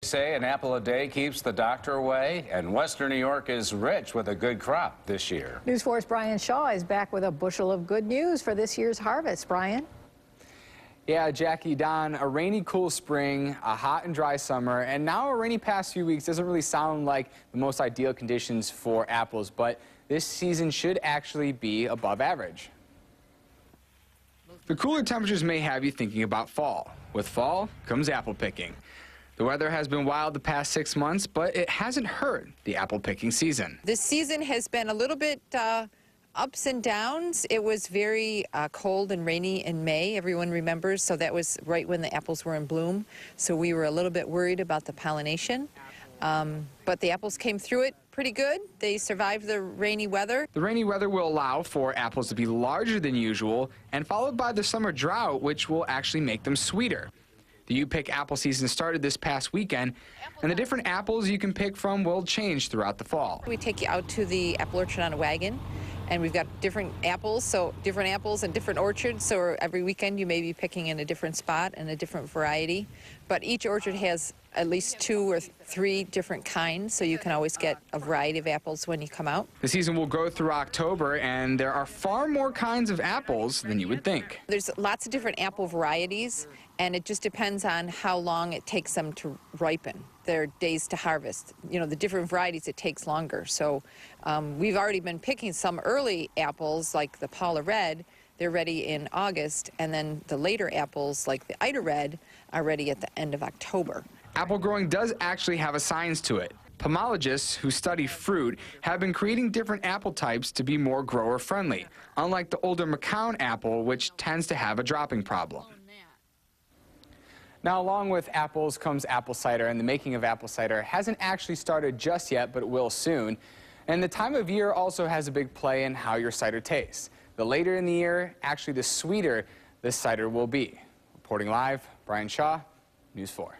Say an apple a day keeps the doctor away, and Western New York is rich with a good crop this year. News 4's Brian Shaw is back with a bushel of good news for this year's harvest. Brian? Yeah, Jackie, Don, a rainy, cool spring, a hot and dry summer, and now a rainy past few weeks doesn't really sound like the most ideal conditions for apples, but this season should actually be above average. The cooler temperatures may have you thinking about fall. With fall comes apple picking. The weather has been wild the past 6 months, but it hasn't hurt the apple picking season. This season has been a little bit ups and downs. It was very cold and rainy in May, everyone remembers, so that was right when the apples were in bloom. So we were a little bit worried about the pollination, but the apples came through it pretty good. They survived the rainy weather. The rainy weather will allow for apples to be larger than usual, and followed by the summer drought, which will actually make them sweeter. The U-Pick apple season started this past weekend, and the different apples you can pick from will change throughout the fall. We take you out to the apple orchard on a wagon, and we've got different apples and different orchards, so every weekend you may be picking in a different spot and a different variety. But each orchard has at least 2 or 3 different kinds, so you can always get a variety of apples when you come out. The season will go through October, and there are far more kinds of apples than you would think. There's lots of different apple varieties, and it just depends on how long it takes them to ripen. There are days to harvest. You know, the different varieties, it takes longer. So we've already been picking some early apples, like the Paula Red. They're ready in August, and then the later apples, like the Ida Red, are ready at the end of October. Apple growing does actually have a science to it. Pomologists who study fruit have been creating different apple types to be more grower-friendly, unlike the older McCown apple, which tends to have a dropping problem. Now, along with apples comes apple cider, and the making of apple cider hasn't actually started just yet, but it will soon. And the time of year also has a big play in how your cider tastes. The later in the year, actually the sweeter this cider will be. Reporting live, Brian Shaw, News 4.